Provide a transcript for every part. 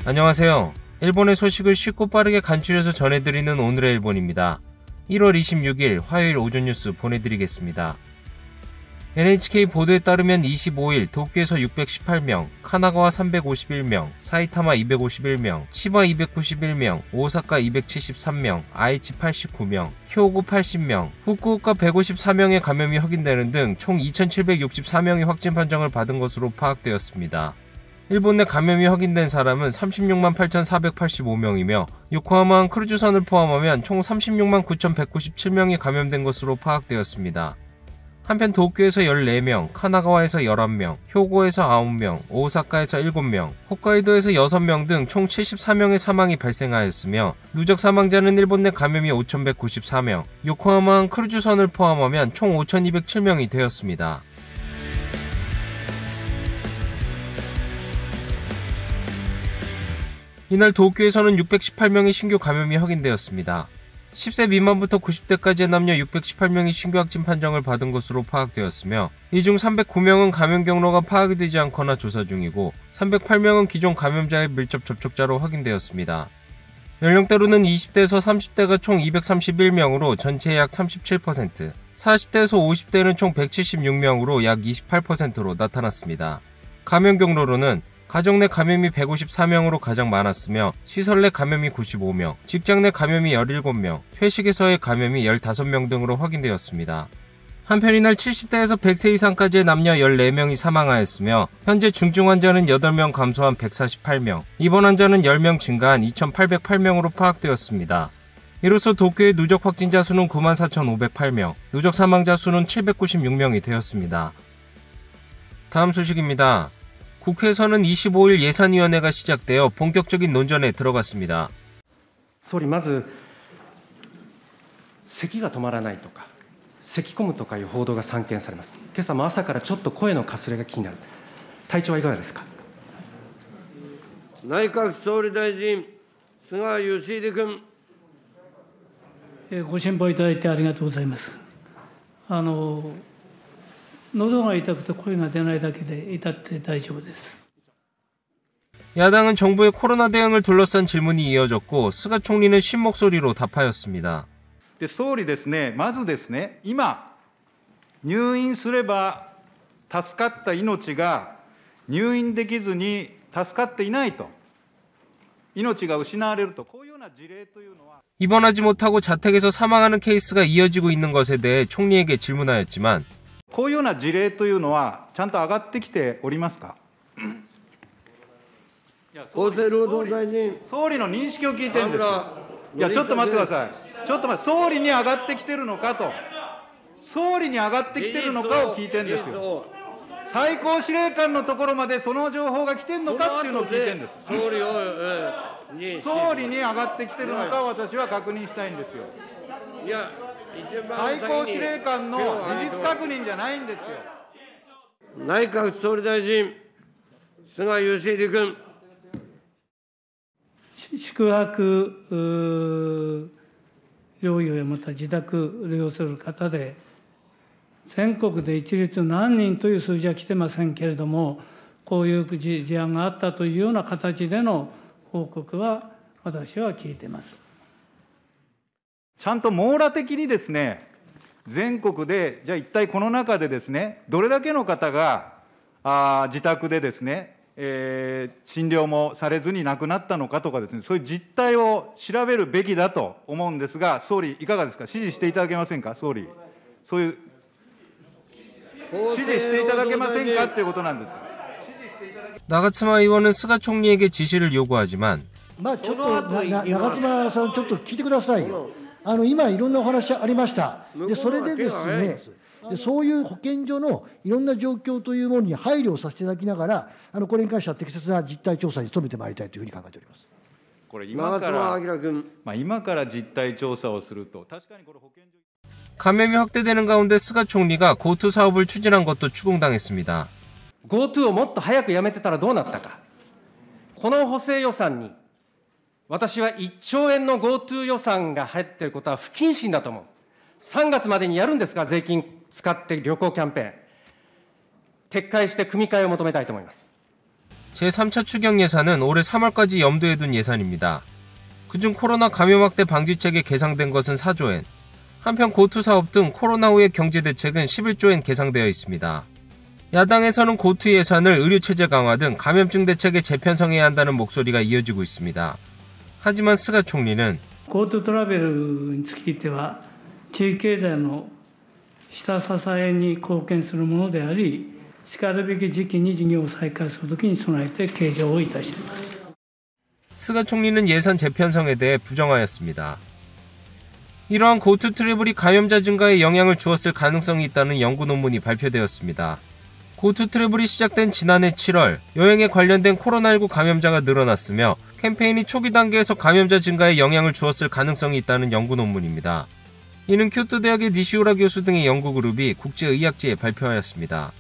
안녕하세요. 일본의 소식을 쉽고 빠르게 간추려서 전해드리는 오늘의 일본입니다. 1월 26일 화요일 오전 뉴스 보내드리겠습니다. NHK 보도에 따르면 25일 도쿄에서 618명, 카나가와 351명, 사이타마 251명, 치바 291명, 오사카 273명, 아이치 89명, 효고 80명, 후쿠오카 154명의 감염이 확인되는 등 총 2,764명이 확진 판정을 받은 것으로 파악되었습니다. 일본 내 감염이 확인된 사람은 36만 8,485명이며 요코하마항 크루즈선을 포함하면 총 36만 9,197명이 감염된 것으로 파악되었습니다. 한편 도쿄에서 14명, 카나가와에서 11명, 효고에서 9명, 오사카에서 7명, 홋카이도에서 6명 등 총 74명의 사망이 발생하였으며 누적 사망자는 일본 내 감염이 5,194명, 요코하마항 크루즈선을 포함하면 총 5,207명이 되었습니다. 이날 도쿄에서는 618명의 신규 감염이 확인되었습니다. 10세 미만부터 90대까지의 남녀 618명이 신규 확진 판정을 받은 것으로 파악되었으며 이 중 309명은 감염 경로가 파악이 되지 않거나 조사 중이고 308명은 기존 감염자의 밀접 접촉자로 확인되었습니다. 연령대로는 20대에서 30대가 총 231명으로 전체의 약 37%, 40대에서 50대는 총 176명으로 약 28%로 나타났습니다. 감염 경로로는 가정 내 감염이 154명으로 가장 많았으며 시설 내 감염이 95명, 직장 내 감염이 17명, 회식에서의 감염이 15명 등으로 확인되었습니다. 한편 이날 70대에서 100세 이상까지의 남녀 14명이 사망하였으며 현재 중증 환자는 8명 감소한 148명, 입원 환자는 10명 증가한 2,808명으로 파악되었습니다. 이로써 도쿄의 누적 확진자 수는 94,508명, 누적 사망자 수는 796명이 되었습니다. 다음 소식입니다. 국회에서는 25일 예산위원회가 시작되어 본격적인 논전에 들어갔습니다. 総理まず咳が止まらないとか咳込むとかいう報道が散見されます。今朝も朝からちょっと声のかすれが気になる。体調はいかがですか。内閣総理大臣菅義偉君。ご心配いただいてありがとうございます。喉が痛くて声が出ないだけで至って大丈夫です。 야당은 정부의 코로나 대응을 둘러싼 질문이 이어졌고菅총리는 쉰 목소리로 답하였습니다. 総理ですね、まずですね、今入院すれば助かった命が入院できずに助かっていないと、命が失われると、こういうような事例というのは 입원하지 못하고 자택에서 사망하는 케이스가 이어지고 있는 것에 대해 총리에게 질문하였지만 こういうような事例というのはちゃんと上がってきておりますか。厚生労働大臣。総理の認識を聞いてるんです。いやちょっと待ってください。ちょっと待って、総理に上がってきてるのかと、総理に上がってきてるのかを聞いてるんですよ。最高司令官のところまでその情報が来てるのかっていうのを聞いてるんです。総理に上がってきてるのかを私は確認したいんですよ。いや最高司令官の事実確認じゃないんですよ。内閣総理大臣菅義偉君。宿泊療養やまた自宅療養する方で全国で一律何人という数字は来てませんけれども、こういう事案があったというような形での報告は私は聞いています。ちゃんと網羅的にですね、全国でじゃあ一体この中でですね、どれだけの方が自宅でですね、診療もされずに亡くなったのかとかですね、そういう実態を調べるべきだと思うんですが、総理いかがですか。指示していただけませんか。総理、そういう指示していただけませんかっていうことなんです。 나가츠마 의원은菅총리에게 지시를 요구하지만 ちょっと長妻さんちょっと聞いてくださいよ。今いろんなお話ありました。でそれでですね、そういう保健所のいろんな状況というものに配慮をさせていただきながら、これに関しては適切な実態調査に努めてまいりたいというふうに考えております。これ今から実態調査をすると、確かにこれ保健所 감염이 확대되는 가운데菅총리가 고투 사업을 추진한 것도 추궁당했습니다. GoTo をもっと早くやめてたらどうなったか。この補正予算に私は1兆円の GoTo 予算が入っていることは不謹慎だと思う。3月までにやるんですか、税金使って旅行キャンペーン。撤回して組み替えを求めたいと思います。 제3차 추경 예산은 올해 3월까지 염두에 둔 예산입니다. 그중 코로나 감염 확대 방지책에 계상된 것은 4조엔, 한편 고투 사업 등 코로나 후의 경제 대책은 11조엔 계상되어 있습니다. 야당에서는 고투 예산을 의료체제 강화 등 감염증 대책에 재편성해야 한다는 목소리가 이어지고 있습니다. 하지만 스가 총리는 GoToトラベルについては地域経済の下支えに貢献するものであり、しかるべき時期に事業を再開するときに備えて計上をいたしています。 스가 총리는 예산 재편성에 대해 부정하였습니다. 이러한 고투 트래블이 감염자 증가에 영향을 주었을 가능성이 있다는 연구 논문이 발표되었습니다. 고투 트래블이 시작된 지난해 7월, 여행에 관련된 코로나19 감염자가 늘어났으며 캠페인이 초기 단계에서 감염자 증가에 영향을 주었을 가능성이 있다는 연구 논문입니다. 이는 교토 대학의 니시우라 교수 등의 연구그룹이 국제의학지에 발표하였습니다.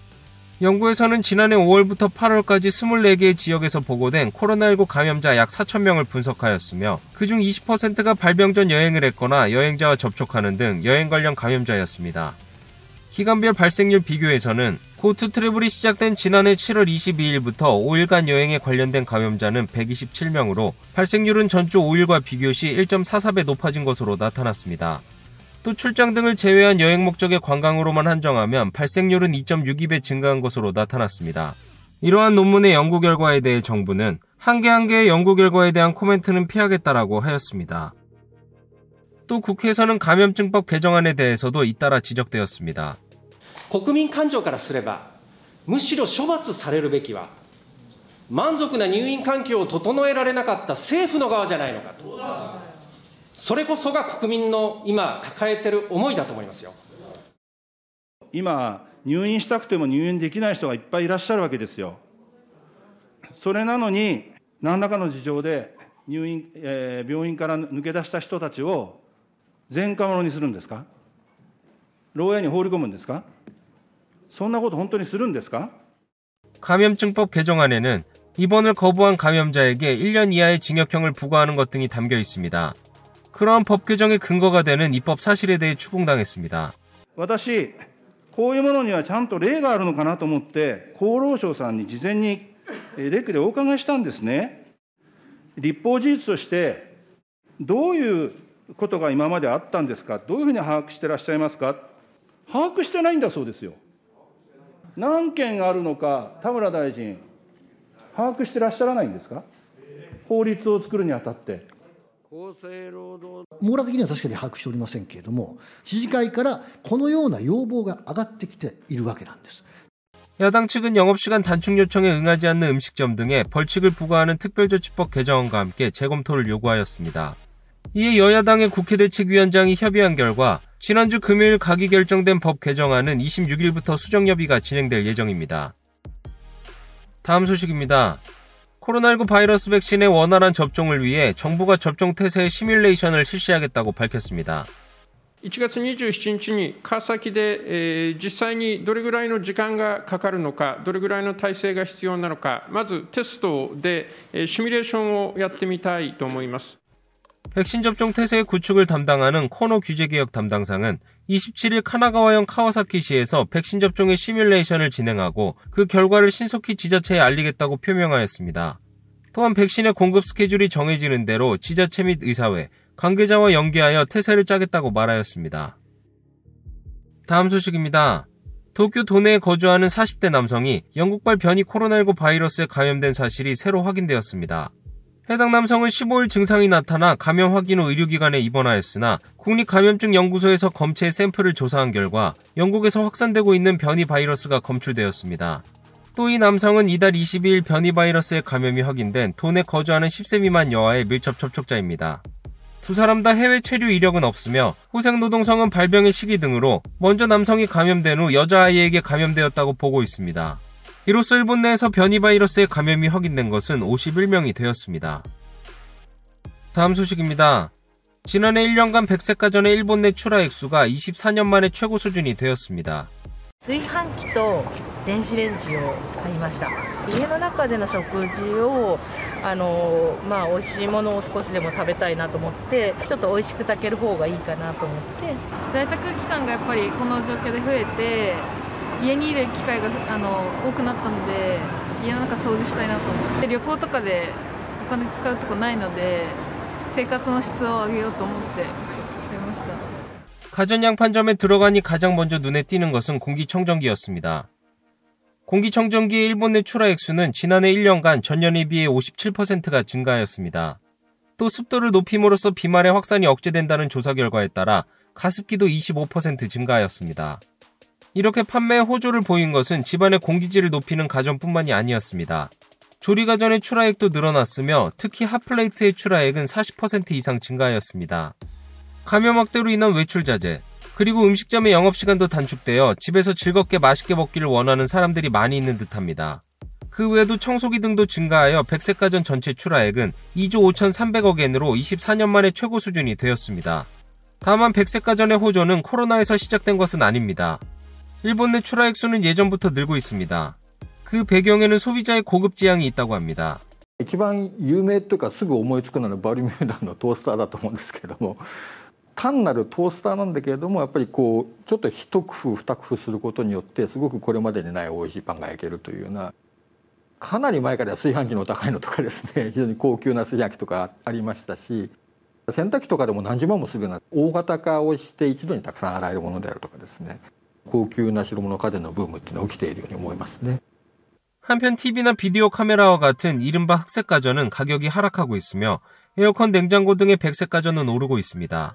연구에서는 지난해 5월부터 8월까지 24개의 지역에서 보고된 코로나19 감염자 약 4,000명을 분석하였으며 그중 20%가 발병 전 여행을 했거나 여행자와 접촉하는 등 여행 관련 감염자였습니다. 기간별 발생률 비교에서는 고투 트래블이 시작된 지난해 7월 22일부터 5일간 여행에 관련된 감염자는 127명으로 발생률은 전주 5일과 비교 시 1.44배 높아진 것으로 나타났습니다. 또 출장 등을 제외한 여행 목적의 관광으로만 한정하면 발생률은 2.62배 증가한 것으로 나타났습니다. 이러한 논문의 연구 결과에 대해 정부는 한 개의 연구 결과에 대한 코멘트는 피하겠다라고 하였습니다. 또 국회에서는 감염증법 개정안에 대해서도 잇따라 지적되었습니다. 国民感情からすれば、むしろ処罰されるべきは、満足な入院環境を整えられなかった政府の側じゃないのかと。それこそが国民の今抱えている思いだと思いますよ。今、入院したくても入院できない人がいっぱいいらっしゃるわけですよ。それなのに、何らかの事情で病院から抜け出した人たちを前科者にするんですか？牢屋に放り込むんですか？そんなこと本当にするんですか？ 감염증법 개정안에는 입원을 거부한 감염자에게 1년 이하의 징역형을 부과하는 것 등이 담겨 있습니다. 그러한 법 개정의 근거가 되는 입법 사실에 대해 추궁당했습니다. 私、こういうものにはちゃんと例があるのかなと思って、厚労省さんに事前にレクでお伺いしたんですね。立法事実として、どういうことが今まであったんですか、どういうふうに把握してらっしゃいますか。把握してないんだそうですよ。何件あるのか、田村大臣、把握してらっしゃらないんですか、法律を作るにあたって。網羅的には確かに把握しておりませんけれども、知事会からこのような要望が上がってきているわけなんです。 야당 측은 영업시간 단축 요청에 응하지 않는 음식점 등에 벌칙을 부과하는 특별조치법 개정안과 함께 재검토를 요구하였습니다. 이에 여야당의 국회대책위원장이 협의한 결과 지난주 금요일 가기 결정된 법 개정안은 26일부터 수정협의가 진행될 예정입니다. 다음 소식입니다. 코로나19 바이러스 백신의 원활한 접종을 위해 정부가 접종 태세의 시뮬레이션을 실시하겠다고 밝혔습니다. 1月27日に川崎で、実際にどれぐらいの時間がかかるのか、どれぐらいの体制が必要なのか、まずテストで、シミュレーションをやってみたいと思います。 백신 접종 태세의 구축을 담당하는 코노 규제개혁 담당상은 27일 카나가와현 카와사키시에서 백신 접종의 시뮬레이션을 진행하고 그 결과를 신속히 지자체에 알리겠다고 표명하였습니다. 또한 백신의 공급 스케줄이 정해지는 대로 지자체 및 의사회, 관계자와 연계하여 태세를 짜겠다고 말하였습니다. 다음 소식입니다. 도쿄 도내에 거주하는 40대 남성이 영국발 변이 코로나19 바이러스에 감염된 사실이 새로 확인되었습니다. 해당 남성은 15일 증상이 나타나 감염 확인 후 의료기관에 입원하였으나 국립감염증연구소에서 검체의 샘플을 조사한 결과 영국에서 확산되고 있는 변이 바이러스가 검출되었습니다. 또 이 남성은 이달 22일 변이 바이러스에 감염이 확인된 도내 거주하는 10세 미만 여아의 밀접 접촉자입니다. 두 사람 다 해외 체류 이력은 없으며 후생노동성은 발병의 시기 등으로 먼저 남성이 감염된 후 여자아이에게 감염되었다고 보고 있습니다. 이로써 일본 내에서 변이 바이러스의 감염이 확인된 것은 51명이 되었습니다. 다음 소식입니다. 지난해 1년간 100세가 전의 일본 내 출하 액수가 24년 만에 최고 수준이 되었습니다. 炊飯器と電子レンジを買いました。家の中での食事を美味しいものを少しでも食べたいなと思って、ちょっと美味しく炊ける方がいいかなと思って。在宅期間がやっぱりこの状況で増えて、家にいる機会が多くなったので、家の中掃除したいなと思って、旅行とかでお金使うとこないので生活の質を上げようと思って出ました。 가전 양판점에 들어가니 가장 먼저 눈에 띄는 것은 공기청정기였습니다. 공기청정기의 일본 내 출하 액수는 지난해 1년간 전년에 비해 57%가 증가하였습니다. 또 습도를 높임으로써 비말의 확산이 억제된다는 조사 결과에 따라 가습기도 25% 증가하였습니다. 이렇게 판매에 호조를 보인 것은 집안의 공기질을 높이는 가전뿐만이 아니었습니다. 조리가전의 출하액도 늘어났으며 특히 핫플레이트의 출하액은 40% 이상 증가하였습니다. 감염 확대로 인한 외출 자제, 그리고 음식점의 영업시간도 단축되어 집에서 즐겁게 맛있게 먹기를 원하는 사람들이 많이 있는 듯합니다. 그 외에도 청소기 등도 증가하여 백색가전 전체 출하액은 2조 5,300억 엔으로 24년 만에 최고 수준이 되었습니다. 다만 백색가전의 호조는 코로나에서 시작된 것은 아닙니다. 일본 내 출하액 수는 예전부터 늘고 있습니다. 그 배경에는 소비자의 고급 지향이 있다고 합니다. 一番有名というかすぐ思いつくのはバルミューダのトースターだと思うんですけれども、単なるトースターなんだけれども、やっぱりこうちょっと一工夫二工夫することによってすごくこれまでにない美味しいパンが焼けるというような、かなり前から炊飯器の高いのとかですね、非常に高級な炊飯器とかありましたし、洗濯機とかでも何十万もするような大型化をして一度にたくさん洗えるものであるとかですね、高級な白物家電のブームっていうのが起きているように思いますね。 한편 TV나 비디오 카메라와 같은 이른바 흑색 가전은 가격이 하락하고 있으며 에어컨, 냉장고 등의 백색 가전은 오르고 있습니다.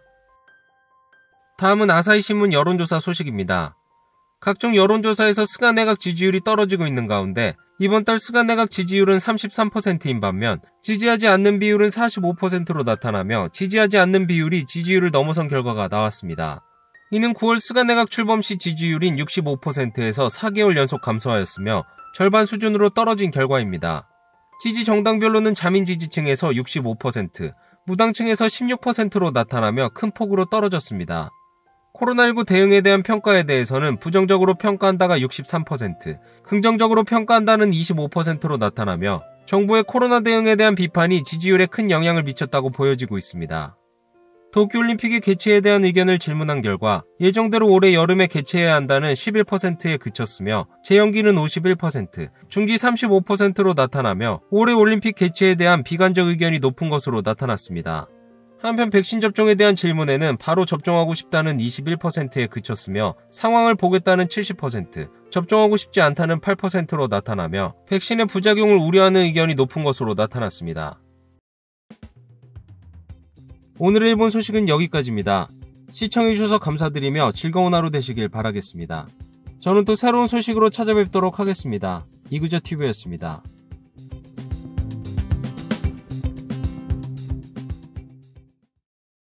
다음은 아사히신문 여론조사 소식입니다. 각종 여론조사에서 스가 내각 지지율이 떨어지고 있는 가운데 이번 달 스가 내각 지지율은 33%인 반면 지지하지 않는 비율은 45%로 나타나며 지지하지 않는 비율이 지지율을 넘어선 결과가 나왔습니다. 이는 9월 스가 내각 출범 시 지지율인 65%에서 4개월 연속 감소하였으며 절반 수준으로 떨어진 결과입니다. 지지 정당별로는 자민 지지층에서 65%, 무당층에서 16%로 나타나며 큰 폭으로 떨어졌습니다. 코로나19 대응에 대한 평가에 대해서는 부정적으로 평가한다가 63%, 긍정적으로 평가한다는 25%로 나타나며 정부의 코로나 대응에 대한 비판이 지지율에 큰 영향을 미쳤다고 보여지고 있습니다. 도쿄올림픽의 개최에 대한 의견을 질문한 결과 예정대로 올해 여름에 개최해야 한다는 11%에 그쳤으며 재연기는 51%, 중지 35%로 나타나며 올해 올림픽 개최에 대한 비관적 의견이 높은 것으로 나타났습니다. 한편 백신 접종에 대한 질문에는 바로 접종하고 싶다는 21%에 그쳤으며 상황을 보겠다는 70%, 접종하고 싶지 않다는 8%로 나타나며 백신의 부작용을 우려하는 의견이 높은 것으로 나타났습니다. 오늘의 일본 소식은 여기까지입니다. 시청해주셔서 감사드리며 즐거운 하루 되시길 바라겠습니다. 저는 또 새로운 소식으로 찾아뵙도록 하겠습니다. 이그저TV였습니다.